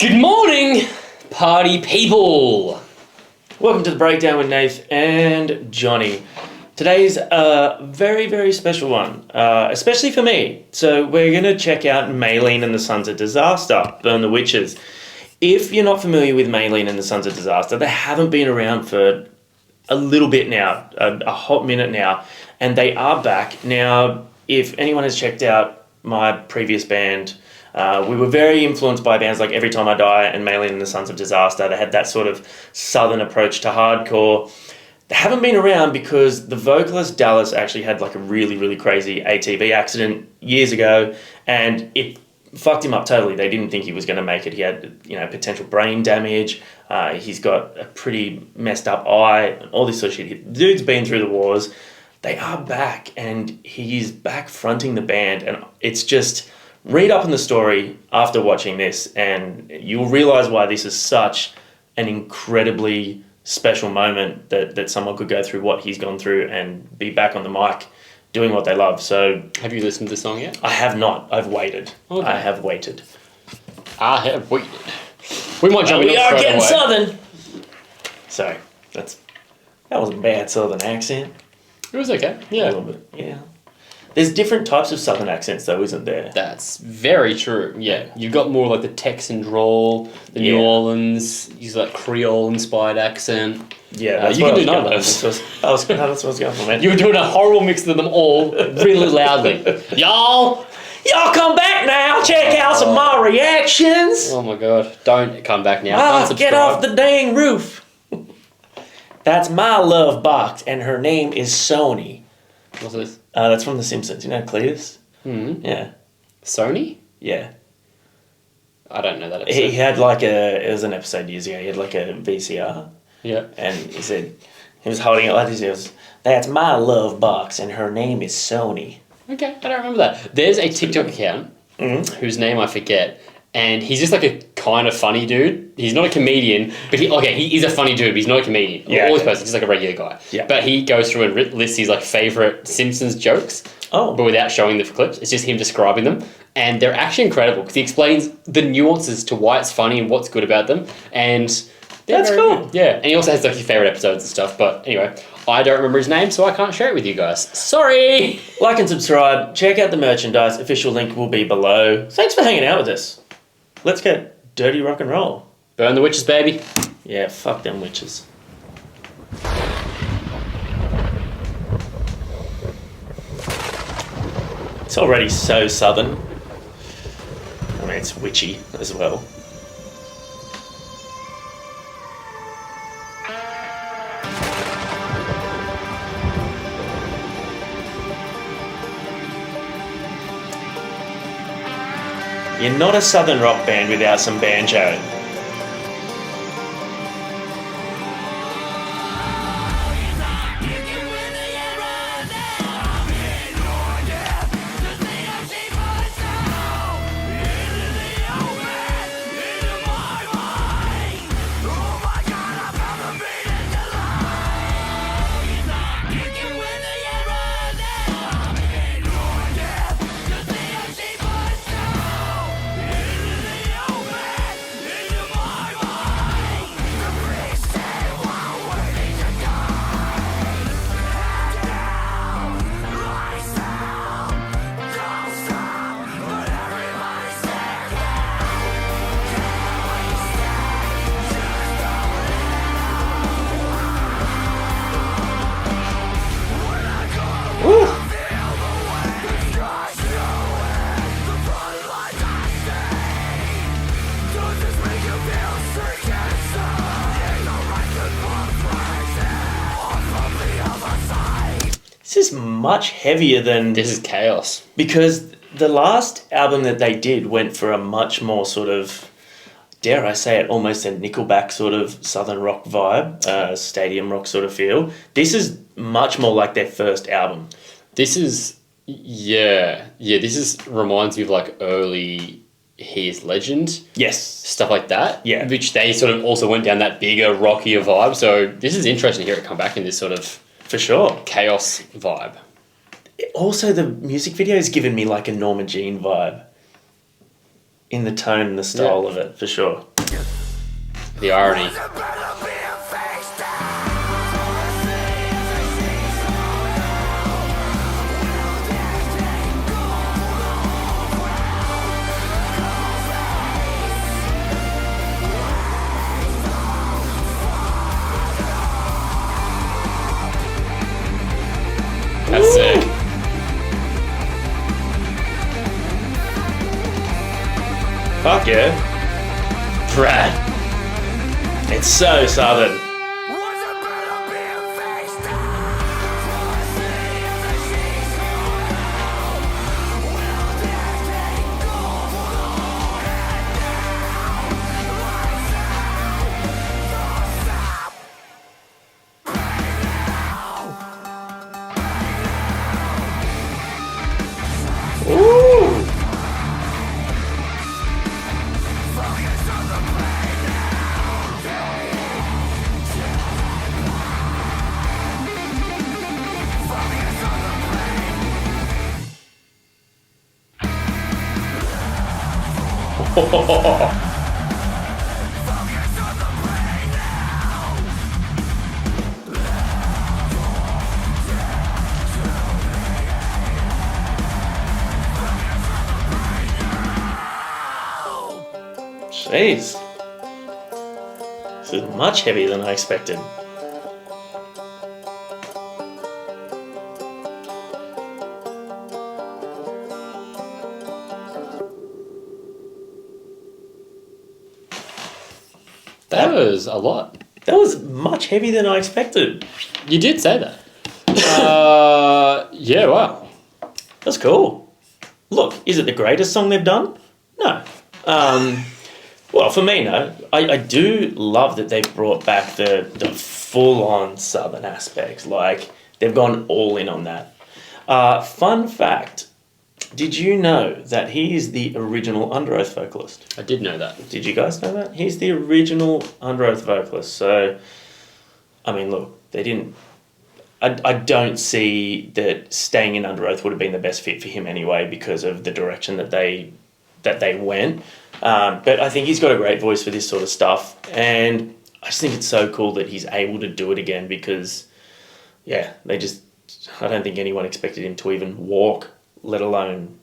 Good morning, party people! Welcome to the Breakdown with Nath and Johnny. Today's a very, very special one, especially for me. So we're going to check out MAYLENE and the Sons of Disaster, Burn the Witches. If you're not familiar with MAYLENE and the Sons of Disaster, they haven't been around for a little bit now, a hot minute now, and they are back. Now, if anyone has checked out my previous band, we were very influenced by bands like Every Time I Die and MAYLENE and the Sons of Disaster. They had that sort of southern approach to hardcore. They haven't been around because the vocalist Dallas actually had like a really, really crazy ATV accident years ago, and it fucked him up totally. They didn't think he was going to make it. He had, potential brain damage. He's got a pretty messed up eye, and all this sort of shit. The dude's been through the wars. They are back, and he's back fronting the band, and it's just... Read up on the story after watching this and you'll realise why this is such an incredibly special moment that someone could go through what he's gone through and be back on the mic doing what they love. So, have you listened to the song yet? I have not. I've waited. Okay. I have waited. We might jump in. We are getting southern. Sorry, that was a bad southern accent. It was okay. Yeah. A little bit. Yeah. There's different types of southern accents though, isn't there? That's very true. Yeah. You've got more like the Texan drawl, the New Orleans, use that Creole-inspired accent. Yeah, that's you what can do none of those. those. That's what I was going for, man. You were doing a horrible mix of them all really loudly. Y'all come back now. Check out some of my reactions. Oh my god. Don't come back now. Get off the dang roof. That's my love box, and her name is Sony. What's this? That's from The Simpsons. You know Cletus? Mm-hmm. Yeah. Sony? Yeah. I don't know that episode. He had it was an episode years ago, he had like a VCR. Yeah. And he said, he was holding it like this, he was, that's my love box, and her name is Sony. Okay, I don't remember that. There's a TikTok account, whose name I forget, and he's just like a kind of funny dude. He's not a comedian, but he is a funny dude, but he's not a comedian. Yeah, All his posts, he's just like a regular guy. Yeah. But he goes through and lists his like favourite Simpsons jokes, but without showing the clips. It's just him describing them. And they're actually incredible because he explains the nuances to why it's funny and what's good about them. And that's cool. Good. Yeah, and he also has like his favourite episodes and stuff. But anyway, I don't remember his name, so I can't share it with you guys. Sorry! Like and subscribe. Check out the merchandise. Official link will be below. Thanks for hanging out with us. Let's get dirty rock and roll. Burn the witches, baby. Yeah, fuck them witches. It's already so southern. I mean, it's witchy as well. You're not a southern rock band without some banjo. This is much heavier than... This is chaos. Because the last album that they did went for a much more sort of, dare I say it, almost a Nickelback sort of southern rock vibe, stadium rock sort of feel. This is much more like their first album. This is, this reminds me of like early Here's Legend. Yes. Stuff like that. Yeah. Which they sort of also went down that bigger, rockier vibe. So this is interesting to hear it come back in this sort of... For sure. Chaos vibe. Also, the music video has given me like a Norma Jean vibe. In the tone and the style of it, for sure. The irony. That's sick. Fuck yeah. Brad. It's so southern. Ooh. Jeez. This is much heavier than I expected. That was a lot. That was much heavier than I expected. You did say that. Yeah, wow. That's cool. Look, is it the greatest song they've done? No. Well, for me, no. I do love that they've brought back the full-on Southern aspects. Like, they've gone all in on that. Fun fact, did you know that he is the original Under Oath vocalist? I did know that. Did you guys know that? He's the original Under Oath vocalist. So, I mean, look, they didn't... I don't see that staying in Under Oath would have been the best fit for him anyway because of the direction that they went. But I think he's got a great voice for this sort of stuff. And I just think it's so cool that he's able to do it again because, yeah, I don't think anyone expected him to even walk, let alone,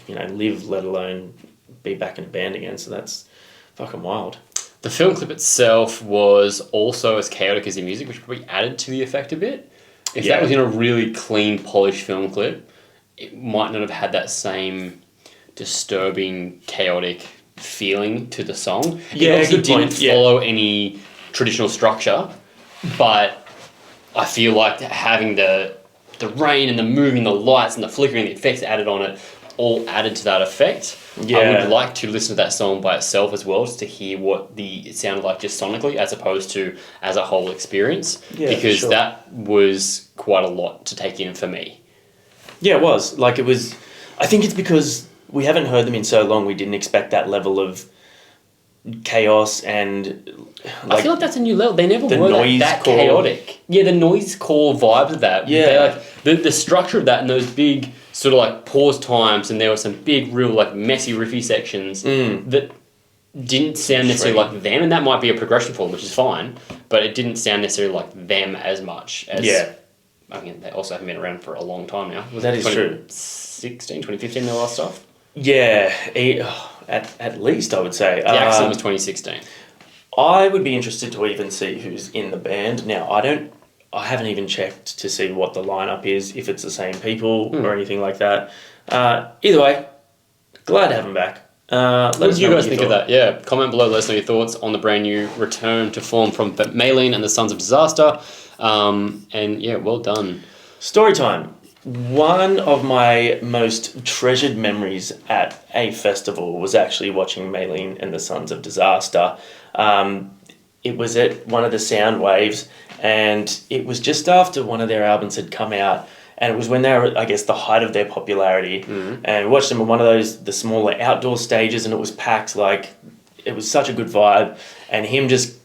live, let alone be back in a band again. So that's fucking wild. The film clip itself was also as chaotic as the music, which probably added to the effect a bit. If that was in a really clean, polished film clip, it might not have had that same disturbing, chaotic feeling to the song. Yeah, it obviously good didn't point. Yeah. follow any traditional structure, but I feel like having the rain and the moving, the lights and the flickering, the effects added on it, all added to that effect. Yeah. I would like to listen to that song by itself as well, just to hear what it sounded like just sonically, as opposed to as a whole experience. Yeah, because sure. that was quite a lot to take in for me. Yeah, it was. Like, it was... I think it's because we haven't heard them in so long, we didn't expect that level of chaos and... I feel like that's a new level. They never the were noise that core. chaotic. Yeah, the noise core vibes of that. Yeah. The structure of that and those big sort of like pause times, and there were some big, real like messy, riffy sections that didn't sound necessarily like them, and that might be a progression for them, which is fine, but it didn't sound necessarily like them as much as... Yeah. I mean, they also haven't been around for a long time now. That is true. 2015, their last stuff? Yeah, at least I would say. The Accent was 2016. I would be interested to even see who's in the band. Now, I haven't even checked to see what the lineup is, if it's the same people or anything like that. Either way, glad to have them back. What did you guys think of that? Yeah, comment below, let us know your thoughts on the brand new return to form from MAYLENE and the Sons of Disaster. And yeah, well done. Story time. One of my most treasured memories at a festival was actually watching MAYLENE and the Sons of Disaster. It was at one of the Sound Waves, and it was just after one of their albums had come out, and it was when they were, I guess, the height of their popularity. And we watched them on one of the smaller outdoor stages, and it was packed. Like, it was such a good vibe, and him just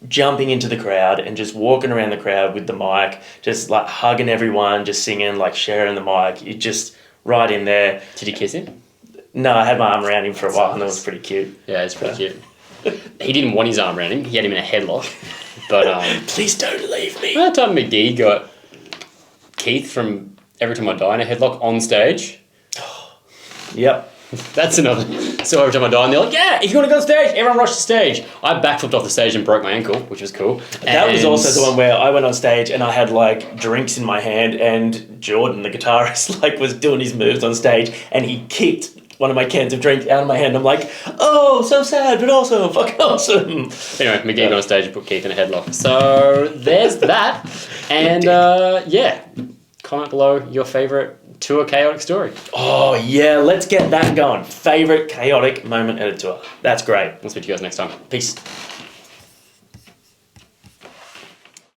jumping into the crowd and just walking around the crowd with the mic, just like hugging everyone, just singing, like sharing the mic. You just right in there. Did you kiss him? No, I had my arm around him for a while, and it was pretty cute. Yeah, it's pretty cute. He didn't want his arm around him. He had him in a headlock. But Please don't leave me. that time McGee got Keith from Every Time I Die in a headlock on stage. Yep. That's another. So every time I die, and they're like, yeah, if you want to go on stage, everyone rush the stage. I backflipped off the stage and broke my ankle, which was cool. That was also the one where I went on stage and I had like drinks in my hand, and Jordan, the guitarist, like was doing his moves on stage, and he kicked one of my cans of drink out of my hand. I'm like, oh, so sad, but also fucking awesome. Anyway, McGee got on stage and put Keith in a headlock. So there's that. And yeah, comment below your favourite tour chaotic story. Oh yeah, let's get that going. Favourite chaotic moment at a tour. That's great. We'll speak to you guys next time. Peace.